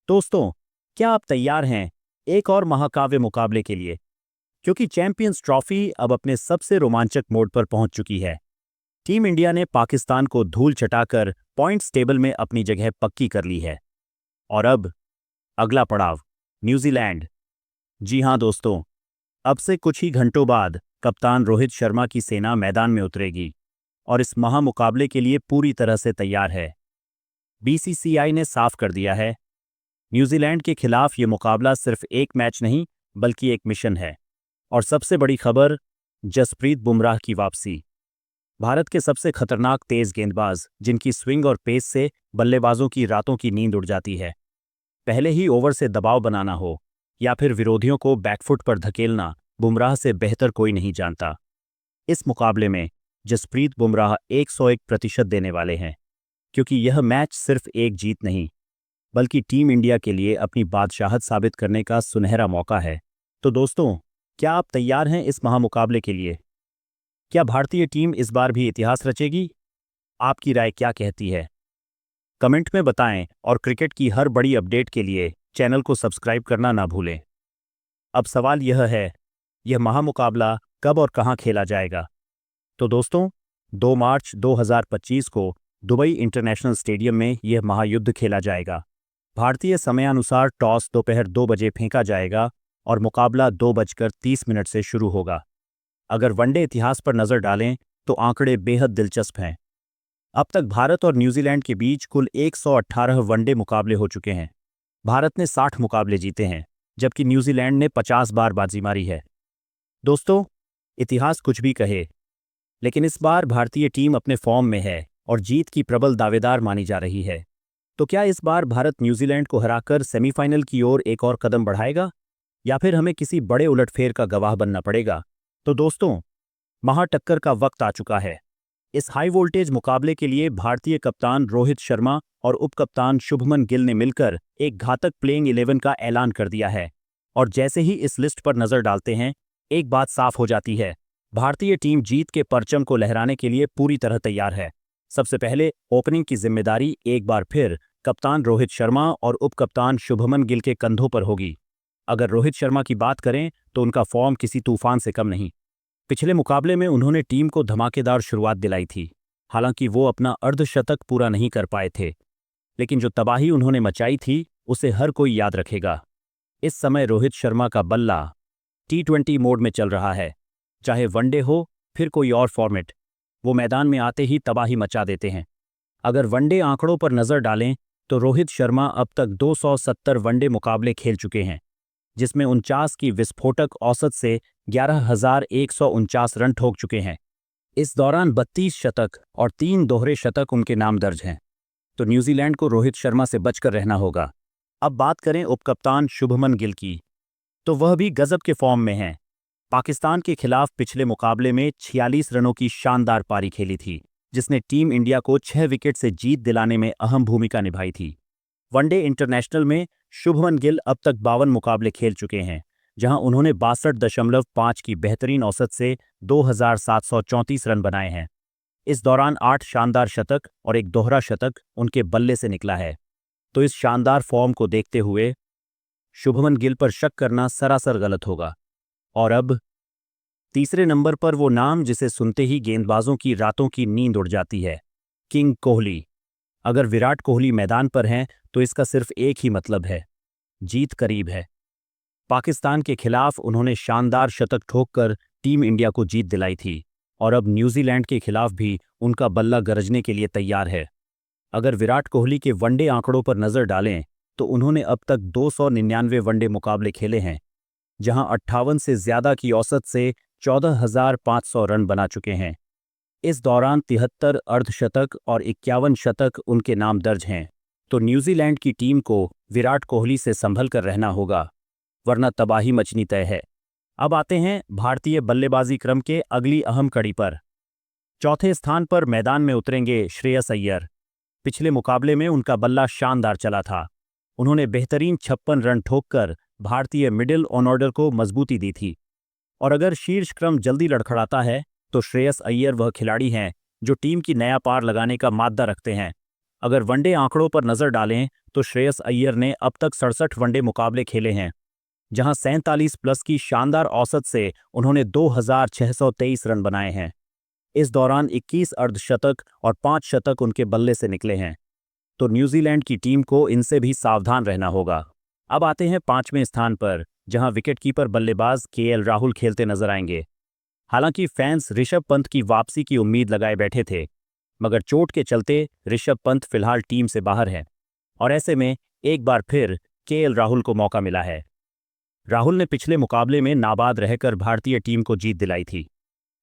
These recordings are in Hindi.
दोस्तों, क्या आप तैयार हैं एक और महाकाव्य मुकाबले के लिए? क्योंकि चैंपियंस ट्रॉफी अब अपने सबसे रोमांचक मोड़ पर पहुंच चुकी है। टीम इंडिया ने पाकिस्तान को धूल चटाकर पॉइंट्स टेबल में अपनी जगह पक्की कर ली है। और अब अगला पड़ाव न्यूजीलैंड। जी हां दोस्तों, अब से कुछ ही घंटों बाद कप्तान रोहित शर्मा की सेना मैदान में उतरेगी और इस महामुकाबले के लिए पूरी तरह से तैयार है। बीसीसीआई ने साफ कर दिया है, न्यूजीलैंड के खिलाफ ये मुकाबला सिर्फ एक मैच नहीं बल्कि एक मिशन है। और सबसे बड़ी खबर, जसप्रीत बुमराह की वापसी। भारत के सबसे खतरनाक तेज गेंदबाज, जिनकी स्विंग और पेस से बल्लेबाजों की रातों की नींद उड़ जाती है। पहले ही ओवर से दबाव बनाना हो या फिर विरोधियों को बैकफुट पर धकेलना, बुमराह से बेहतर कोई नहीं जानता। इस मुकाबले में जसप्रीत बुमराह 101% देने वाले हैं, क्योंकि यह मैच सिर्फ एक जीत नहीं बल्कि टीम इंडिया के लिए अपनी बादशाहत साबित करने का सुनहरा मौका है। तो दोस्तों, क्या आप तैयार हैं इस महामुकाबले के लिए? क्या भारतीय टीम इस बार भी इतिहास रचेगी? आपकी राय क्या कहती है? कमेंट में बताएं और क्रिकेट की हर बड़ी अपडेट के लिए चैनल को सब्सक्राइब करना ना भूलें। अब सवाल यह है, यह महामुकाबला कब और कहां खेला जाएगा? तो दोस्तों, 2 मार्च 2025 को दुबई इंटरनेशनल स्टेडियम में यह महायुद्ध खेला जाएगा। भारतीय समयानुसार टॉस दोपहर 2 बजे फेंका जाएगा और मुकाबला 2:30 से शुरू होगा। अगर वनडे इतिहास पर नजर डालें तो आंकड़े बेहद दिलचस्प हैं। अब तक भारत और न्यूजीलैंड के बीच कुल 118 वनडे मुकाबले हो चुके हैं। भारत ने 60 मुकाबले जीते हैं, जबकि न्यूजीलैंड ने 50 बार बाजी मारी है। दोस्तों, इतिहास कुछ भी कहे, लेकिन इस बार भारतीय टीम अपने फॉर्म में है और जीत की प्रबल दावेदार मानी जा रही है। तो क्या इस बार भारत न्यूजीलैंड को हराकर सेमीफाइनल की ओर एक और कदम बढ़ाएगा, या फिर हमें किसी बड़े उलटफेर का गवाह बनना पड़ेगा? तो दोस्तों, महाटक्कर का वक्त आ चुका है। इस हाई वोल्टेज मुकाबले के लिए भारतीय कप्तान रोहित शर्मा और उपकप्तान शुभमन गिल ने मिलकर एक घातक प्लेइंग 11 का ऐलान कर दिया है। और जैसे ही इस लिस्ट पर नजर डालते हैं, एक बात साफ हो जाती है, भारतीय टीम जीत के परचम को लहराने के लिए पूरी तरह तैयार है। सबसे पहले ओपनिंग की जिम्मेदारी एक बार फिर कप्तान रोहित शर्मा और उपकप्तान शुभमन गिल के कंधों पर होगी। अगर रोहित शर्मा की बात करें तो उनका फॉर्म किसी तूफान से कम नहीं। पिछले मुकाबले में उन्होंने टीम को धमाकेदार शुरुआत दिलाई थी। हालांकि वो अपना अर्धशतक पूरा नहीं कर पाए थे, लेकिन जो तबाही उन्होंने मचाई थी उसे हर कोई याद रखेगा। इस समय रोहित शर्मा का बल्ला T20 मोड में चल रहा है। चाहे वनडे हो फिर कोई और फॉर्मेट, वो मैदान में आते ही तबाही मचा देते हैं। अगर वनडे आंकड़ों पर नजर डालें तो रोहित शर्मा अब तक 270 वनडे मुकाबले खेल चुके हैं, जिसमें 49 की विस्फोटक औसत से 11,149 रन ठोक चुके हैं। इस दौरान 32 शतक और 3 दोहरे शतक उनके नाम दर्ज हैं। तो न्यूजीलैंड को रोहित शर्मा से बचकर रहना होगा। अब बात करें उपकप्तान शुभमन गिल की, तो वह भी गजब के फॉर्म में हैं। पाकिस्तान के खिलाफ पिछले मुकाबले में 46 रनों की शानदार पारी खेली थी, जिसने टीम इंडिया को 6 विकेट से जीत दिलाने में अहम भूमिका निभाई थी। वनडे इंटरनेशनल में शुभमन गिल अब तक 52 मुकाबले खेल चुके हैं, जहां उन्होंने 62.5 की बेहतरीन औसत से 2,734 रन बनाए हैं। इस दौरान 8 शानदार शतक और एक दोहरा शतक उनके बल्ले से निकला है। तो इस शानदार फॉर्म को देखते हुए शुभमन गिल पर शक करना सरासर गलत होगा। और अब तीसरे नंबर पर वो नाम जिसे सुनते ही गेंदबाजों की रातों की नींद उड़ जाती है, किंग कोहली। अगर विराट कोहली मैदान पर हैं तो इसका सिर्फ एक ही मतलब है, जीत करीब है। पाकिस्तान के खिलाफ उन्होंने शानदार शतक ठोककर टीम इंडिया को जीत दिलाई थी, और अब न्यूजीलैंड के खिलाफ भी उनका बल्ला गरजने के लिए तैयार है। अगर विराट कोहली के वनडे आंकड़ों पर नजर डालें तो उन्होंने अब तक 299 वनडे मुकाबले खेले हैं, जहां 58 से ज्यादा की औसत से 14,500 रन बना चुके हैं। इस दौरान 73 अर्धशतक और 51 शतक उनके नाम दर्ज हैं। तो न्यूजीलैंड की टीम को विराट कोहली से संभल कर रहना होगा, वरना तबाही मचनी तय है। अब आते हैं भारतीय बल्लेबाजी क्रम के अगली अहम कड़ी पर। चौथे स्थान पर मैदान में उतरेंगे श्रेयस अय्यर। पिछले मुकाबले में उनका बल्ला शानदार चला था। उन्होंने बेहतरीन 56 रन ठोककर भारतीय मिडिल ऑर्डर को मजबूती दी थी। और अगर शीर्ष क्रम जल्दी लड़खड़ाता है तो श्रेयस अय्यर वह खिलाड़ी हैं जो टीम की नया पार लगाने का माद्दा रखते हैं। अगर वनडे आंकड़ों पर नजर डालें तो श्रेयस अय्यर ने अब तक 67 वनडे मुकाबले खेले हैं, जहां 47+ की शानदार औसत से उन्होंने 2623 रन बनाए हैं। इस दौरान 21 अर्धशतक और 5 शतक उनके बल्ले से निकले हैं। तो न्यूजीलैंड की टीम को इनसे भी सावधान रहना होगा। अब आते हैं 5वें स्थान पर, जहां विकेटकीपर बल्लेबाज केएल राहुल खेलते नजर आएंगे। हालांकि फैंस ऋषभ पंत की वापसी की उम्मीद लगाए बैठे थे, मगर चोट के चलते ऋषभ पंत फिलहाल टीम से बाहर है और ऐसे में एक बार फिर केएल राहुल को मौका मिला है। राहुल ने पिछले मुकाबले में नाबाद रहकर भारतीय टीम को जीत दिलाई थी।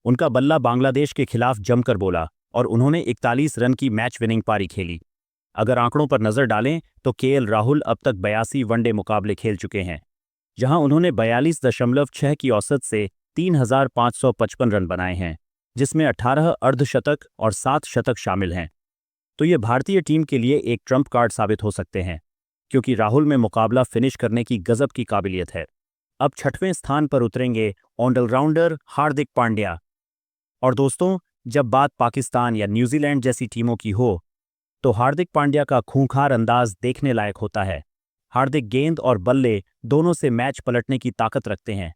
उनका बल्ला बांग्लादेश के खिलाफ जमकर बोला और उन्होंने 41 रन की मैच विनिंग पारी खेली। अगर आंकड़ों पर नजर डालें तो केएल राहुल अब तक 82 वनडे मुकाबले खेल चुके हैं, जहां उन्होंने 42.6 की औसत से 3555 रन बनाए हैं, जिसमें 18 अर्धशतक और 7 शतक शामिल हैं। तो ये भारतीय टीम के लिए एक ट्रम्प कार्ड साबित हो सकते हैं, क्योंकि राहुल में मुकाबला फिनिश करने की गजब की काबिलियत है। अब 6वें स्थान पर उतरेंगे ऑलराउंडर हार्दिक पांड्या। और दोस्तों, जब बात पाकिस्तान या न्यूजीलैंड जैसी टीमों की हो, तो हार्दिक पांड्या का खूंखार अंदाज देखने लायक होता है। हार्दिक गेंद और बल्ले दोनों से मैच पलटने की ताकत रखते हैं।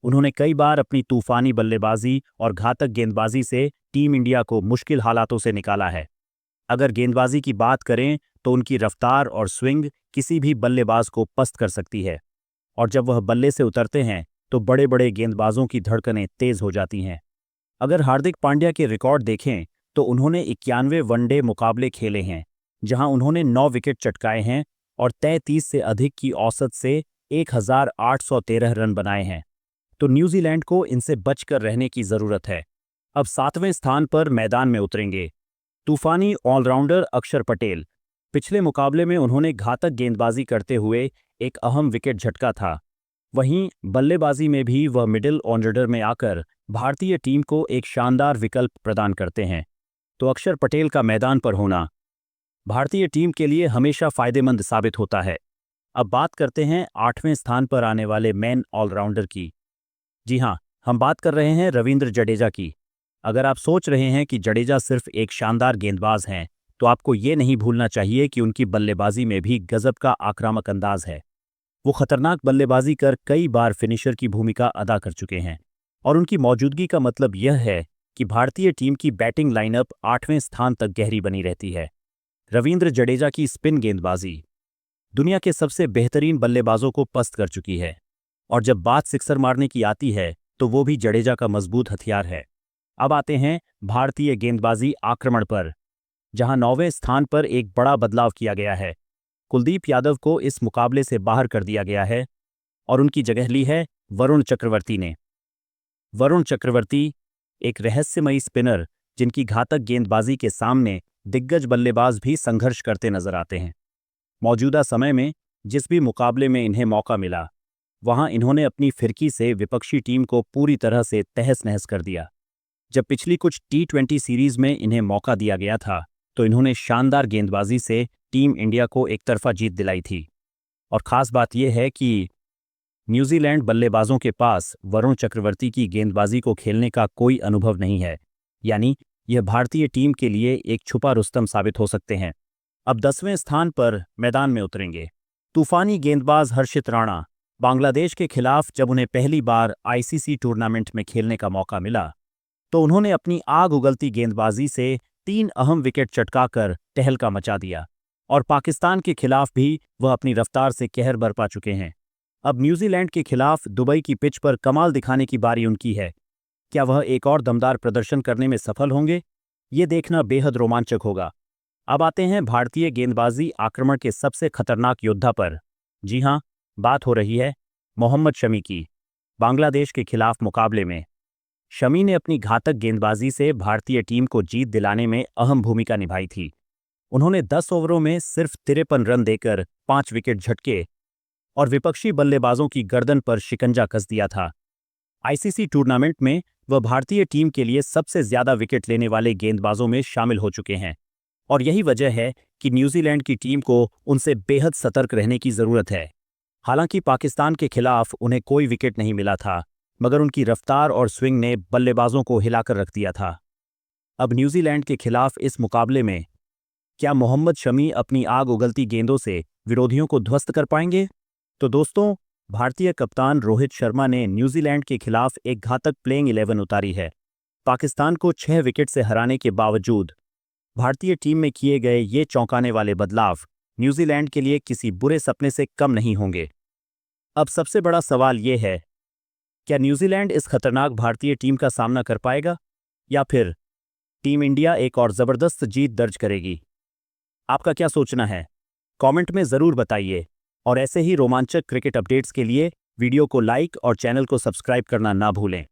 उन्होंने कई बार अपनी तूफानी बल्लेबाजी और घातक गेंदबाजी से टीम इंडिया को मुश्किल हालातों से निकाला है। अगर गेंदबाजी की बात करें तो उनकी रफ्तार और स्विंग किसी भी बल्लेबाज को पस्त कर सकती है, और जब वह बल्ले से उतरते हैं तो बड़े बड़े गेंदबाजों की धड़कनें तेज हो जाती हैं। अगर हार्दिक पांड्या के रिकॉर्ड देखें तो उन्होंने 91 वनडे मुकाबले खेले हैं, जहां उन्होंने 9 विकेट चटकाए हैं और 33 से अधिक की औसत से 1813 रन बनाए हैं। तो न्यूजीलैंड को इनसे बचकर रहने की जरूरत है। अब 7वें स्थान पर मैदान में उतरेंगे तूफानी ऑलराउंडर अक्षर पटेल। पिछले मुकाबले में उन्होंने घातक गेंदबाजी करते हुए एक अहम विकेट झटका था। वहीं बल्लेबाजी में भी वह मिडिल ऑर्डर में आकर भारतीय टीम को एक शानदार विकल्प प्रदान करते हैं। तो अक्षर पटेल का मैदान पर होना भारतीय टीम के लिए हमेशा फायदेमंद साबित होता है। अब बात करते हैं 8वें स्थान पर आने वाले मैन ऑलराउंडर की। जी हां, हम बात कर रहे हैं रविंद्र जडेजा की। अगर आप सोच रहे हैं कि जडेजा सिर्फ एक शानदार गेंदबाज हैं, तो आपको ये नहीं भूलना चाहिए कि उनकी बल्लेबाजी में भी गजब का आक्रामक अंदाज है। वो खतरनाक बल्लेबाजी कर कई बार फिनिशर की भूमिका अदा कर चुके हैं, और उनकी मौजूदगी का मतलब यह है कि भारतीय टीम की बैटिंग लाइनअप 8वें स्थान तक गहरी बनी रहती है। रविंद्र जडेजा की स्पिन गेंदबाजी दुनिया के सबसे बेहतरीन बल्लेबाजों को पस्त कर चुकी है, और जब बात सिक्सर मारने की आती है तो वो भी जडेजा का मजबूत हथियार है। अब आते हैं भारतीय गेंदबाजी आक्रमण पर, जहां 9वें स्थान पर एक बड़ा बदलाव किया गया है। कुलदीप यादव को इस मुकाबले से बाहर कर दिया गया है और उनकी जगह ली है वरुण चक्रवर्ती ने। वरुण चक्रवर्ती एक रहस्यमयी स्पिनर, जिनकी घातक गेंदबाजी के सामने दिग्गज बल्लेबाज भी संघर्ष करते नजर आते हैं। मौजूदा समय में जिस भी मुकाबले में इन्हें मौका मिला, वहां इन्होंने अपनी फिरकी से विपक्षी टीम को पूरी तरह से तहस नहस कर दिया। जब पिछली कुछ T20 सीरीज में इन्हें मौका दिया गया था, तो इन्होंने शानदार गेंदबाजी से टीम इंडिया को एकतरफा जीत दिलाई थी। और खास बात यह है कि न्यूजीलैंड बल्लेबाजों के पास वरुण चक्रवर्ती की गेंदबाजी को खेलने का कोई अनुभव नहीं है, यानी यह भारतीय टीम के लिए एक छुपा रुस्तम साबित हो सकते हैं। अब 10वें स्थान पर मैदान में उतरेंगे तूफानी गेंदबाज हर्षित राणा। बांग्लादेश के खिलाफ जब उन्हें पहली बार आईसीसी टूर्नामेंट में खेलने का मौका मिला, तो उन्होंने अपनी आग उगलती गेंदबाजी से 3 अहम विकेट चटकाकर तहलका मचा दिया, और पाकिस्तान के खिलाफ भी वह अपनी रफ्तार से कहर बरपा चुके हैं। अब न्यूजीलैंड के खिलाफ दुबई की पिच पर कमाल दिखाने की बारी उनकी है। क्या वह एक और दमदार प्रदर्शन करने में सफल होंगे? ये देखना बेहद रोमांचक होगा। अब आते हैं भारतीय गेंदबाजी आक्रमण के सबसे खतरनाक योद्धा पर। जी हां, बात हो रही है मोहम्मद शमी की। बांग्लादेश के खिलाफ मुकाबले में शमी ने अपनी घातक गेंदबाजी से भारतीय टीम को जीत दिलाने में अहम भूमिका निभाई थी। उन्होंने 10 ओवरों में सिर्फ 53 रन देकर 5 विकेट झटके और विपक्षी बल्लेबाजों की गर्दन पर शिकंजा कस दिया था। आईसीसी टूर्नामेंट में वह भारतीय टीम के लिए सबसे ज्यादा विकेट लेने वाले गेंदबाजों में शामिल हो चुके हैं, और यही वजह है कि न्यूजीलैंड की टीम को उनसे बेहद सतर्क रहने की जरूरत है। हालांकि पाकिस्तान के खिलाफ उन्हें कोई विकेट नहीं मिला था, मगर उनकी रफ्तार और स्विंग ने बल्लेबाजों को हिलाकर रख दिया था। अब न्यूजीलैंड के खिलाफ इस मुकाबले में क्या मोहम्मद शमी अपनी आग उगलती गेंदों से विरोधियों को ध्वस्त कर पाएंगे? तो दोस्तों, भारतीय कप्तान रोहित शर्मा ने न्यूजीलैंड के खिलाफ एक घातक प्लेइंग 11 उतारी है। पाकिस्तान को 6 विकेट से हराने के बावजूद भारतीय टीम में किए गए ये चौंकाने वाले बदलाव न्यूजीलैंड के लिए किसी बुरे सपने से कम नहीं होंगे। अब सबसे बड़ा सवाल ये है, क्या न्यूजीलैंड इस खतरनाक भारतीय टीम का सामना कर पाएगा या फिर टीम इंडिया एक और जबरदस्त जीत दर्ज करेगी? आपका क्या सोचना है? कमेंट में जरूर बताइए और ऐसे ही रोमांचक क्रिकेट अपडेट्स के लिए वीडियो को लाइक और चैनल को सब्सक्राइब करना ना भूलें।